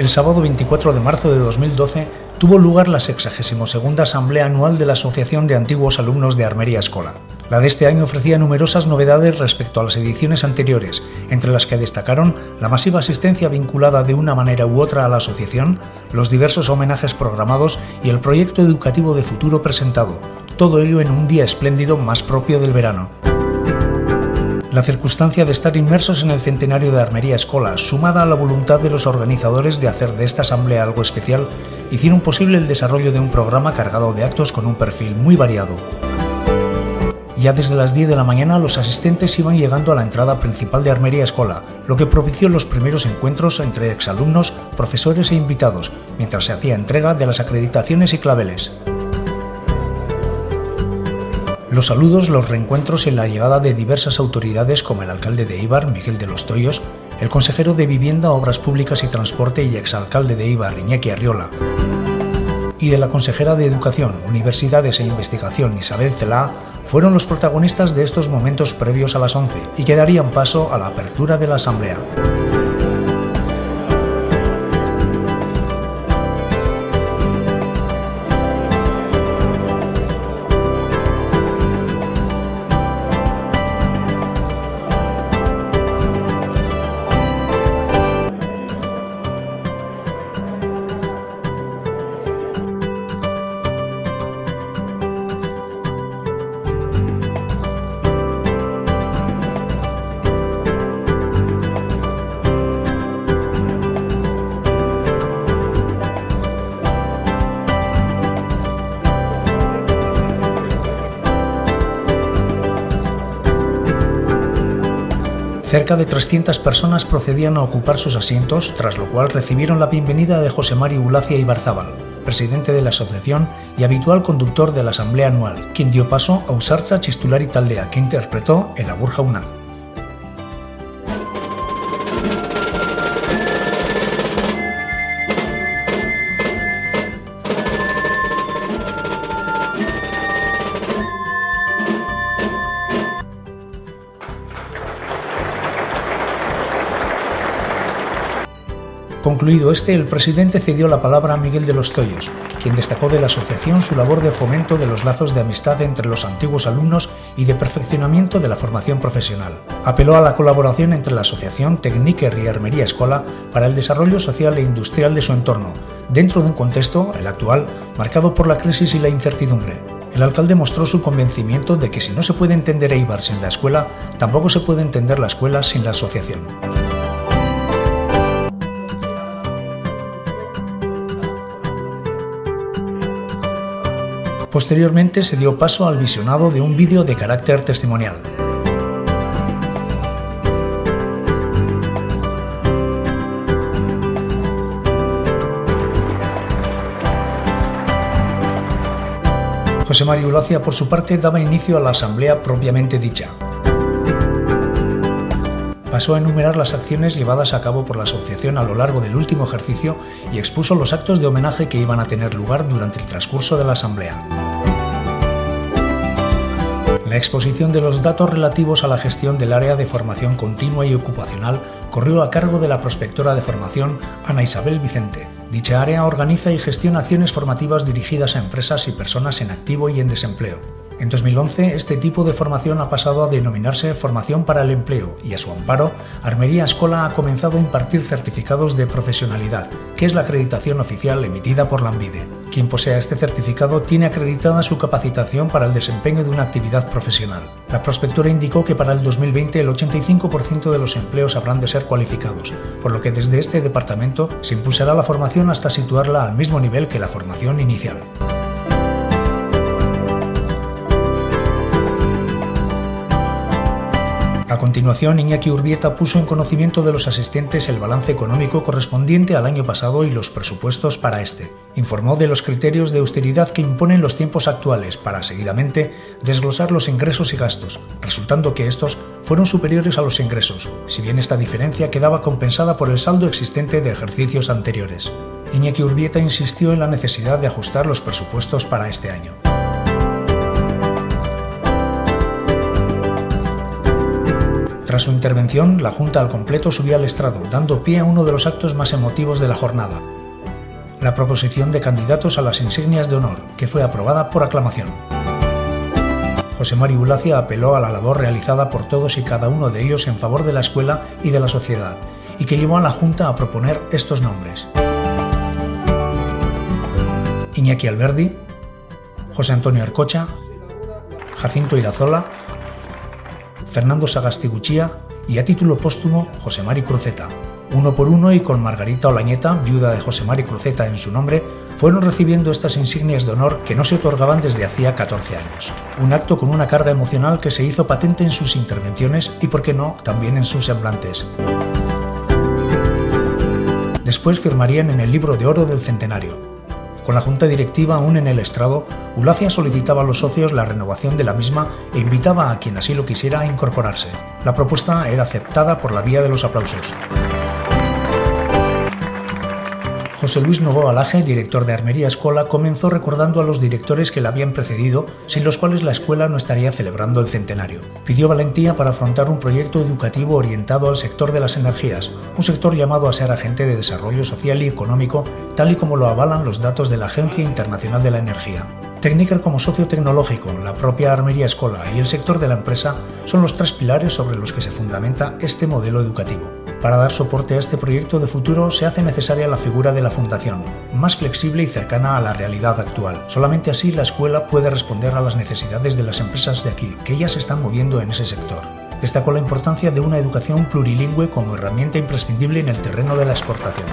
El sábado 24 de marzo de 2012 tuvo lugar la 62ª Asamblea Anual de la Asociación de Antiguos Alumnos de Armería Escola. La de este año ofrecía numerosas novedades respecto a las ediciones anteriores, entre las que destacaron la masiva asistencia vinculada de una manera u otra a la asociación, los diversos homenajes programados y el proyecto educativo de futuro presentado, todo ello en un día espléndido más propio del verano. La circunstancia de estar inmersos en el centenario de Armería Escola, sumada a la voluntad de los organizadores de hacer de esta asamblea algo especial, hicieron posible el desarrollo de un programa cargado de actos con un perfil muy variado. Ya desde las 10 de la mañana los asistentes iban llegando a la entrada principal de Armería Escola, lo que propició los primeros encuentros entre exalumnos, profesores e invitados, mientras se hacía entrega de las acreditaciones y claveles. Los saludos, los reencuentros y la llegada de diversas autoridades como el alcalde de Eibar, Miguel de los Toyos, el consejero de Vivienda, Obras Públicas y Transporte y exalcalde de Eibar, Iñaki Arriola, y de la consejera de Educación, Universidades e Investigación, Isabel Celá, fueron los protagonistas de estos momentos previos a las 11 y que darían paso a la apertura de la asamblea. Cerca de 300 personas procedían a ocupar sus asientos, tras lo cual recibieron la bienvenida de José Mari Ulacia Ibarzábal, presidente de la asociación y habitual conductor de la asamblea anual, quien dio paso a Ausartza Txistulari Taldea, que interpretó el Agur Jauna. Concluido el presidente cedió la palabra a Miguel de los Toyos, quien destacó de la asociación su labor de fomento de los lazos de amistad entre los antiguos alumnos y de perfeccionamiento de la formación profesional. Apeló a la colaboración entre la asociación Tecniker y Armería Escola para el desarrollo social e industrial de su entorno, dentro de un contexto, el actual, marcado por la crisis y la incertidumbre. El alcalde mostró su convencimiento de que si no se puede entender Eibar sin la escuela, tampoco se puede entender la escuela sin la asociación. Posteriormente se dio paso al visionado de un vídeo de carácter testimonial. José Mari Ulacia, por su parte, daba inicio a la asamblea propiamente dicha. Pasó a enumerar las acciones llevadas a cabo por la asociación a lo largo del último ejercicio y expuso los actos de homenaje que iban a tener lugar durante el transcurso de la asamblea. La exposición de los datos relativos a la gestión del área de formación continua y ocupacional corrió a cargo de la prospectora de formación Ana Isabel Vicente. Dicha área organiza y gestiona acciones formativas dirigidas a empresas y personas en activo y en desempleo. En 2011, este tipo de formación ha pasado a denominarse Formación para el Empleo y a su amparo, Armería Escola ha comenzado a impartir certificados de profesionalidad, que es la acreditación oficial emitida por Lanbide. Quien posea este certificado tiene acreditada su capacitación para el desempeño de una actividad profesional. La prospectora indicó que para el 2020 el 85% de los empleos habrán de ser cualificados, por lo que desde este departamento se impulsará la formación hasta situarla al mismo nivel que la formación inicial. A continuación, Iñaki Urbieta puso en conocimiento de los asistentes el balance económico correspondiente al año pasado y los presupuestos para este. Informó de los criterios de austeridad que imponen los tiempos actuales para, seguidamente, desglosar los ingresos y gastos, resultando que estos fueron superiores a los ingresos, si bien esta diferencia quedaba compensada por el saldo existente de ejercicios anteriores. Iñaki Urbieta insistió en la necesidad de ajustar los presupuestos para este año. Tras su intervención, la Junta al completo subió al estrado, dando pie a uno de los actos más emotivos de la jornada: la proposición de candidatos a las insignias de honor, que fue aprobada por aclamación. José Mari Ulacia apeló a la labor realizada por todos y cada uno de ellos en favor de la escuela y de la sociedad, y que llevó a la Junta a proponer estos nombres: Iñaki Alberdi, José Antonio Arcocha, Jacinto Irazola, Fernando Sagastiguchía y, a título póstumo, José Mari Cruzeta. Uno por uno y con Margarita Olañeta, viuda de José Mari Cruzeta, en su nombre, fueron recibiendo estas insignias de honor que no se otorgaban desde hacía 14 años. Un acto con una carga emocional que se hizo patente en sus intervenciones y, por qué no, también en sus semblantes. Después firmarían en el libro de oro del centenario. Con la Junta Directiva aún en el estrado, Ulacia solicitaba a los socios la renovación de la misma e invitaba a quien así lo quisiera a incorporarse. La propuesta era aceptada por la vía de los aplausos. José Luis Novoa Laje, director de Armería Escola, comenzó recordando a los directores que la habían precedido, sin los cuales la escuela no estaría celebrando el centenario. Pidió valentía para afrontar un proyecto educativo orientado al sector de las energías, un sector llamado a ser agente de desarrollo social y económico, tal y como lo avalan los datos de la Agencia Internacional de la Energía. Tecniker como socio tecnológico, la propia Armería Escola y el sector de la empresa son los tres pilares sobre los que se fundamenta este modelo educativo. Para dar soporte a este proyecto de futuro se hace necesaria la figura de la Fundación, más flexible y cercana a la realidad actual. Solamente así la escuela puede responder a las necesidades de las empresas de aquí, que ya se están moviendo en ese sector. Destacó la importancia de una educación plurilingüe como herramienta imprescindible en el terreno de la exportación.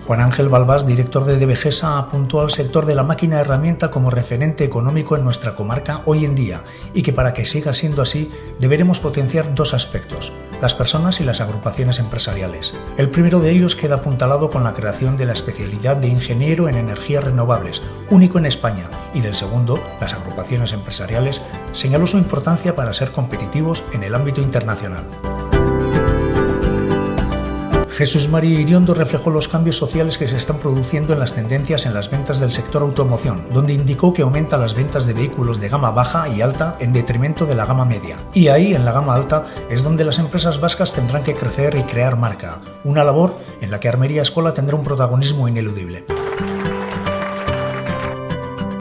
Juan Ángel Balbás, director de Devegesa, apuntó al sector de la máquina herramienta como referente económico en nuestra comarca hoy en día y que, para que siga siendo así, deberemos potenciar dos aspectos: las personas y las agrupaciones empresariales. El primero de ellos queda apuntalado con la creación de la especialidad de ingeniero en energías renovables, único en España, y del segundo, las agrupaciones empresariales, señaló su importancia para ser competitivos en el ámbito internacional. Jesús Mari Iriondo reflejó los cambios sociales que se están produciendo en las tendencias en las ventas del sector automoción, donde indicó que aumenta las ventas de vehículos de gama baja y alta en detrimento de la gama media. Y ahí, en la gama alta, es donde las empresas vascas tendrán que crecer y crear marca, una labor en la que Armería Escola tendrá un protagonismo ineludible.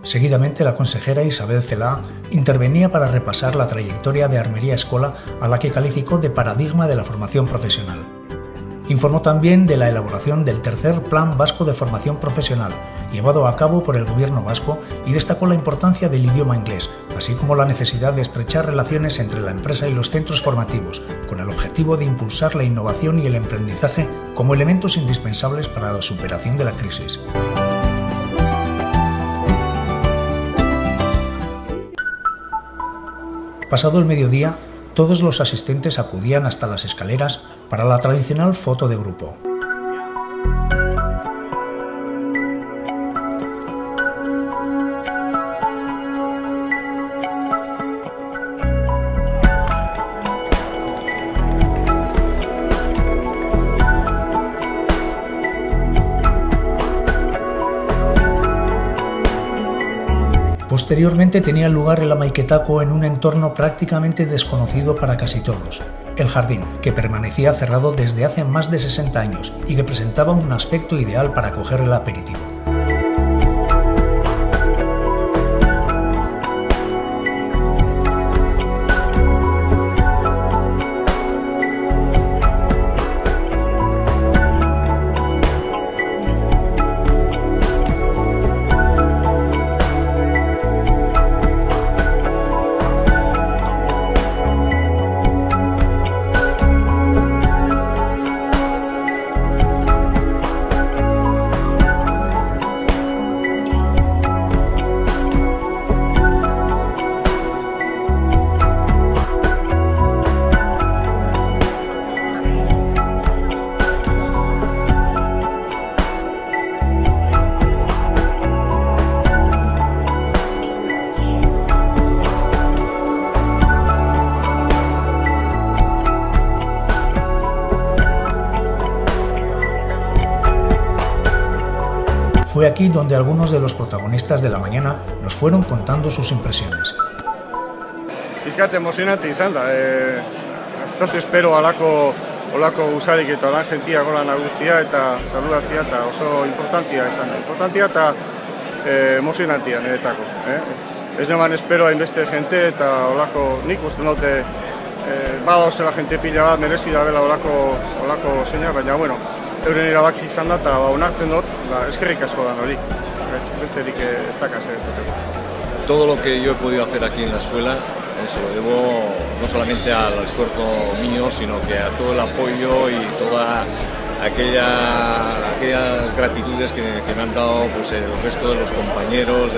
Seguidamente, la consejera Isabel Celá intervenía para repasar la trayectoria de Armería Escola, a la que calificó de paradigma de la formación profesional. Informó también de la elaboración del tercer Plan Vasco de Formación Profesional, llevado a cabo por el Gobierno vasco, y destacó la importancia del idioma inglés, así como la necesidad de estrechar relaciones entre la empresa y los centros formativos, con el objetivo de impulsar la innovación y el emprendizaje como elementos indispensables para la superación de la crisis. Pasado el mediodía, todos los asistentes acudían hasta las escaleras para la tradicional foto de grupo. Posteriormente tenía lugar el amaiquetaco en un entorno prácticamente desconocido para casi todos: el jardín, que permanecía cerrado desde hace más de 60 años y que presentaba un aspecto ideal para acoger el aperitivo. Fue aquí donde algunos de los protagonistas de la mañana nos fueron contando sus impresiones. pizkat emozionante izan da. Ez da espero olako usarik eta olan jentia gola nagutzia eta saludatzia eta oso importantia izan da. Importantia eta emozionantia niretako. Ez neman espero hainbeste jente eta olako nik uste dute bada zela jente pila bat merezi da bela olako zeina, baina bueno, euren erabaki izan da eta onartzen dut, eskerrik asko da hori. Besterik ez dakase ez dut. Todo lo que yo he podido hacer aquí en la escuela se lo debo no solamente al esfuerzo mío, sino que a todo el apoyo y toda aquellas gratitudes que me han dado pues, el resto de los compañeros,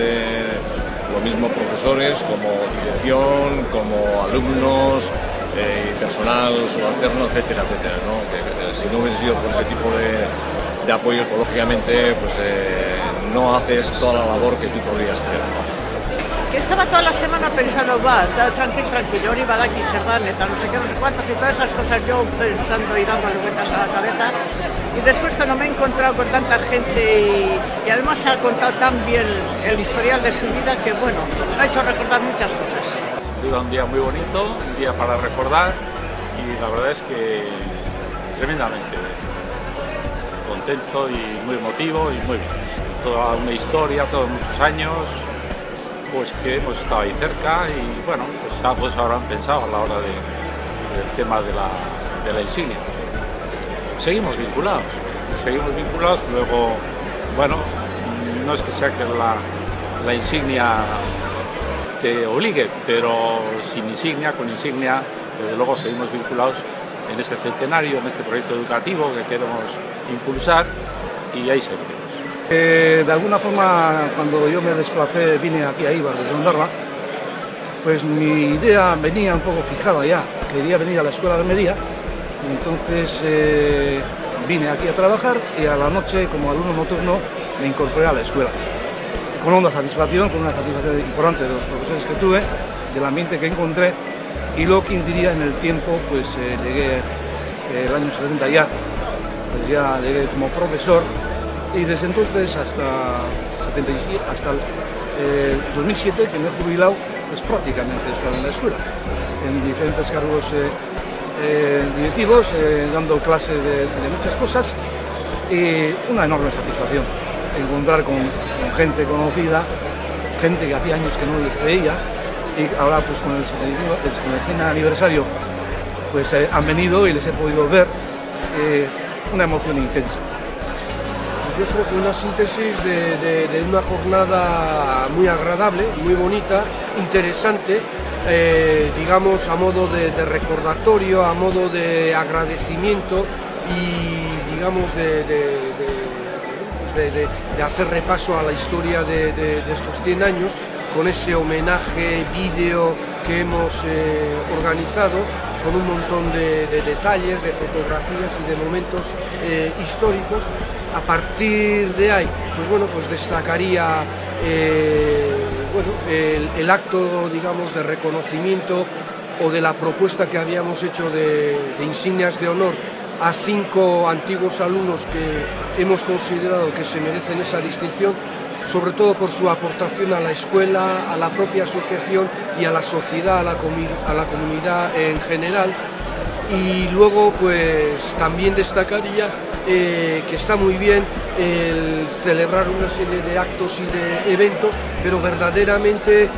lo mismo profesores como dirección, como alumnos, personal subalterno, etcétera, etcétera, ¿no? Que si no hubiese sido por ese tipo de apoyo, lógicamente, pues no haces toda la labor que tú podrías hacer, ¿no? Que estaba toda la semana pensando, tranquilo, hori badaki zer dan, eta no sé qué, no sé cuántas, y todas esas cosas yo pensando y dándole vueltas a la cabeza. Y después cuando me he encontrado con tanta gente y además ha contado tan bien el historial de su vida que bueno, me ha hecho recordar muchas cosas. Sin duda un día muy bonito, un día para recordar y la verdad es que tremendamente contento y muy emotivo y muy bien. Toda una historia, todos muchos años, pues que hemos estado ahí cerca y bueno, pues habrán pensado a la hora del tema de la insignia. Seguimos vinculados, luego, bueno, no es que sea que la insignia te obligue, pero sin insignia, con insignia, desde luego seguimos vinculados en este centenario, en este proyecto educativo que queremos impulsar y ahí seguiremos. De alguna forma, cuando yo me desplacé, vine aquí a Eibar desde Ondarroa, pues mi idea venía un poco fijada ya, quería venir a la Escuela de Almería, y entonces vine aquí a trabajar y a la noche, como alumno nocturno, me incorporé a la escuela. Con una satisfacción importante de los profesores que tuve, del ambiente que encontré, y lo que incidiría en el tiempo, pues llegué el año 70 ya, pues ya llegué como profesor. Y desde entonces hasta el 2007, que me he jubilado, pues prácticamente he estado en la escuela, en diferentes cargos directivos, dando clases de muchas cosas, y una enorme satisfacción encontrar con gente conocida, gente que hacía años que no les veía, y ahora pues con el 100 aniversario pues han venido y les he podido ver, una emoción intensa. Yo creo que una síntesis de una jornada muy agradable, muy bonita, interesante, digamos a modo de recordatorio, a modo de agradecimiento y digamos de hacer repaso a la historia de estos 100 años con ese homenaje vídeo que hemos organizado, con un montón de detalles, de fotografías y de momentos históricos. A partir de ahí, pues bueno, pues destacaría el acto, digamos, de reconocimiento o de la propuesta que habíamos hecho de insignias de honor a 5 antiguos alumnos que hemos considerado que se merecen esa distinción, sobre todo por su aportación a la escuela, a la propia asociación y a la sociedad, a la comunidad en general. Y luego pues también destacaría que está muy bien el celebrar una serie de actos y de eventos, pero verdaderamente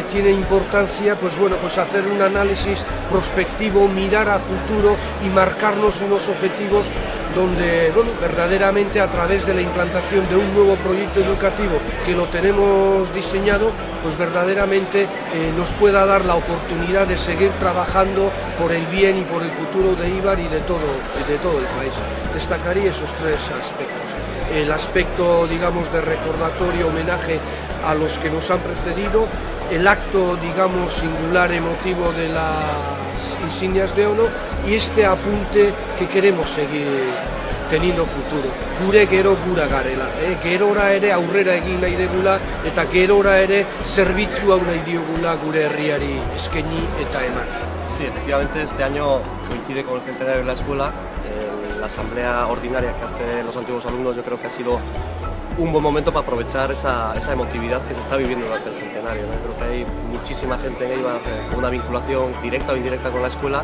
tiene importancia pues bueno, pues hacer un análisis prospectivo, mirar a futuro y marcarnos unos objetivos donde bueno, verdaderamente a través de la implantación de un nuevo proyecto educativo que lo tenemos diseñado, pues verdaderamente nos pueda dar la oportunidad de seguir trabajando por el bien y por el futuro de Eibar y de todo el país. Destacaría esos 3 aspectos. El aspecto, digamos, de recordatorio, homenaje a los que nos han precedido, el acto, digamos, singular, emotivo de las insignias de honor y este apunte que queremos seguir teniendo futuro. Gure gero gura garela, gerora ere aurrera egin nahi degula eta gerora ere zerbitzua nahi diogula gure herriari eskaini eta eman. Sí, efectivamente este año coincide con el centenario de la escuela. La asamblea ordinaria que hacen los antiguos alumnos yo creo que ha sido un buen momento para aprovechar esa emotividad que se está viviendo durante el centenario, ¿no? Creo que hay muchísima gente en Eibar con una vinculación directa o indirecta con la escuela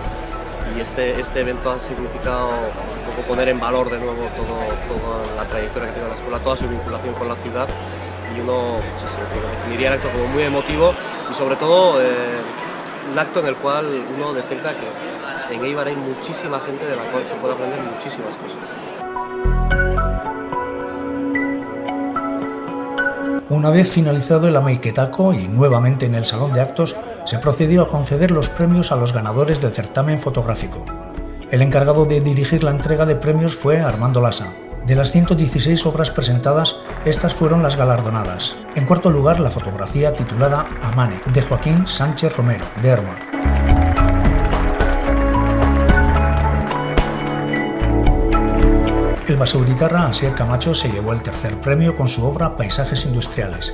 y este evento ha significado un poco poner en valor de nuevo toda la trayectoria que tiene la escuela, toda su vinculación con la ciudad y uno definiría el acto como muy emotivo y sobre todo un acto en el cual uno detecta que en Eibar hay muchísima gente de la cual se puede aprender muchísimas cosas. Una vez finalizado el Hamaiketako y nuevamente en el Salón de Actos, se procedió a conceder los premios a los ganadores del certamen fotográfico. El encargado de dirigir la entrega de premios fue Armando Lasa. De las 116 obras presentadas, estas fueron las galardonadas. En cuarto lugar, la fotografía titulada Amane, de Joaquín Sánchez Romero, de Erma. El baseuritarra Asier Camacho se llevó el tercer premio con su obra Paisajes Industriales.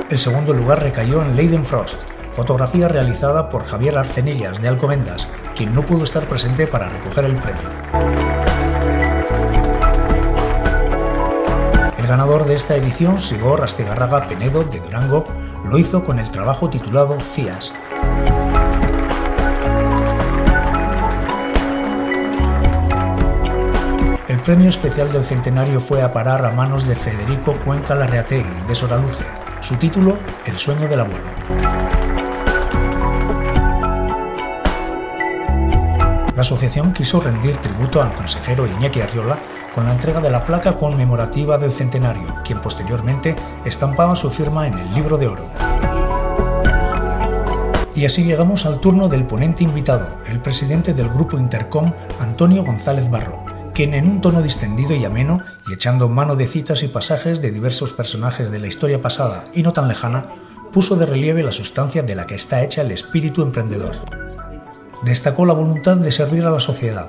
El segundo lugar recayó en Leiden Frost, fotografía realizada por Javier Arcenillas de Alcobendas, quien no pudo estar presente para recoger el premio. El ganador de esta edición, Sigor Astigarraga Penedo de Durango, lo hizo con el trabajo titulado Cías. El premio especial del centenario fue a parar a manos de Federico Cuenca Larreategui, de Soraluce. Su título, El sueño del abuelo. La asociación quiso rendir tributo al consejero Iñaki Arriola con la entrega de la placa conmemorativa del centenario, quien posteriormente estampaba su firma en el Libro de Oro. Y así llegamos al turno del ponente invitado, el presidente del Grupo Intercom, Antonio González Barro, quien en un tono distendido y ameno, y echando mano de citas y pasajes de diversos personajes de la historia pasada y no tan lejana, puso de relieve la sustancia de la que está hecha el espíritu emprendedor. Destacó la voluntad de servir a la sociedad,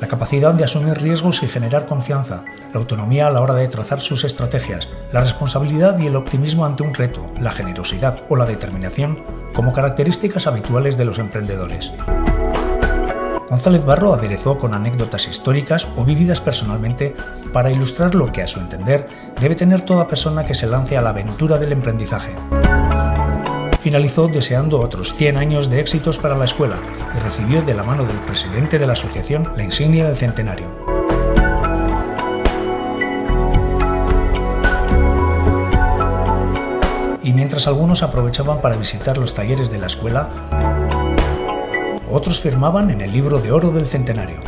la capacidad de asumir riesgos y generar confianza, la autonomía a la hora de trazar sus estrategias, la responsabilidad y el optimismo ante un reto, la generosidad o la determinación como características habituales de los emprendedores. González Barro aderezó con anécdotas históricas o vividas personalmente para ilustrar lo que, a su entender, debe tener toda persona que se lance a la aventura del emprendizaje. Finalizó deseando otros 100 años de éxitos para la escuela y recibió de la mano del presidente de la asociación la insignia del centenario. Y mientras algunos aprovechaban para visitar los talleres de la escuela, otros firmaban en el Libro de Oro del centenario.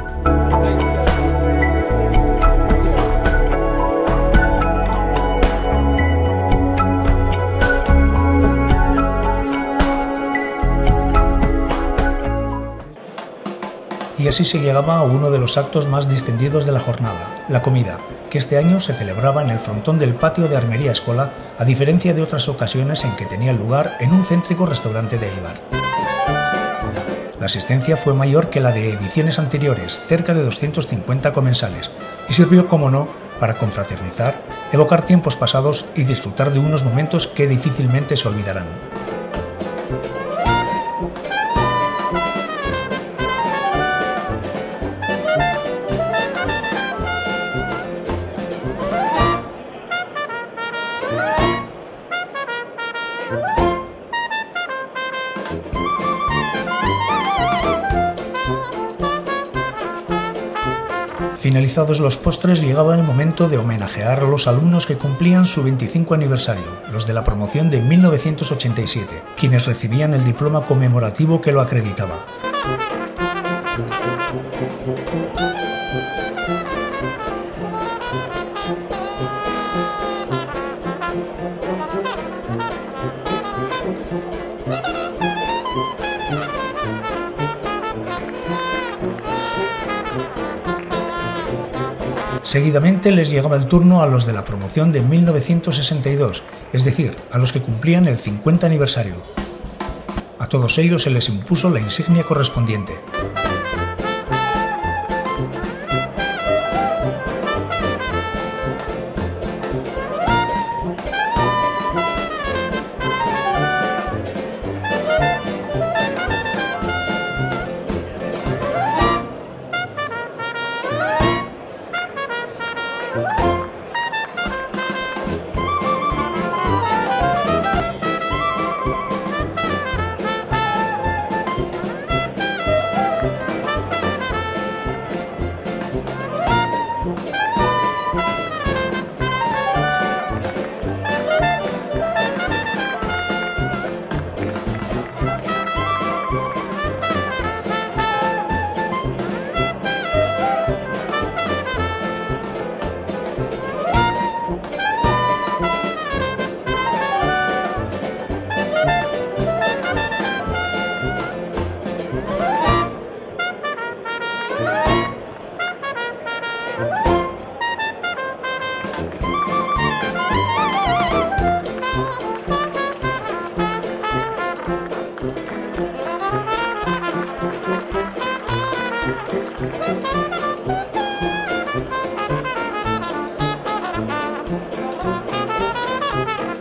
Y así se llegaba a uno de los actos más distendidos de la jornada, la comida, que este año se celebraba en el frontón del patio de Armería Escola, a diferencia de otras ocasiones en que tenía lugar en un céntrico restaurante de Eibar. La asistencia fue mayor que la de ediciones anteriores, cerca de 250 comensales, y sirvió, como no, para confraternizar, evocar tiempos pasados y disfrutar de unos momentos que difícilmente se olvidarán. Finalizados los postres, llegaba el momento de homenajear a los alumnos que cumplían su 25 aniversario, los de la promoción de 1987, quienes recibían el diploma conmemorativo que lo acreditaba. Seguidamente les llegaba el turno a los de la promoción de 1962, es decir, a los que cumplían el 50 aniversario. A todos ellos se les impuso la insignia correspondiente.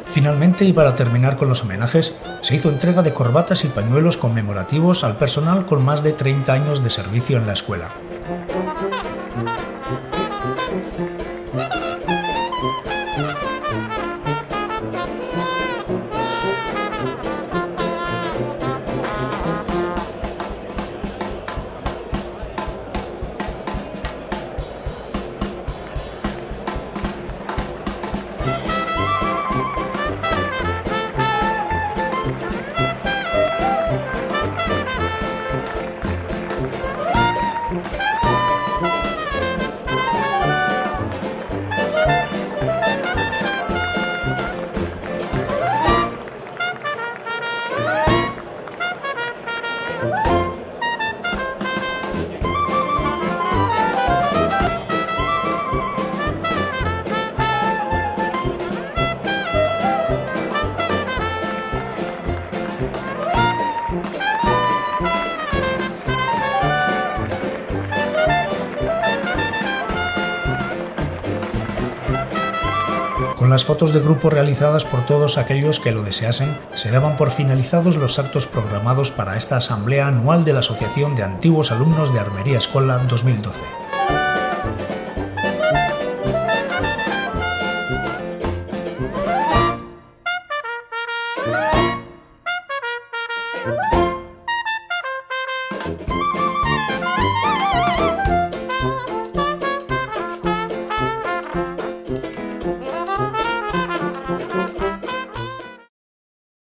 Finalmente, y para terminar con los homenajes, se hizo entrega de corbatas y pañuelos conmemorativos al personal con más de 30 años de servicio en la escuela. Con las fotos de grupo realizadas por todos aquellos que lo deseasen, se daban por finalizados los actos programados para esta asamblea anual de la Asociación de Antiguos Alumnos de Armería Escola 2012.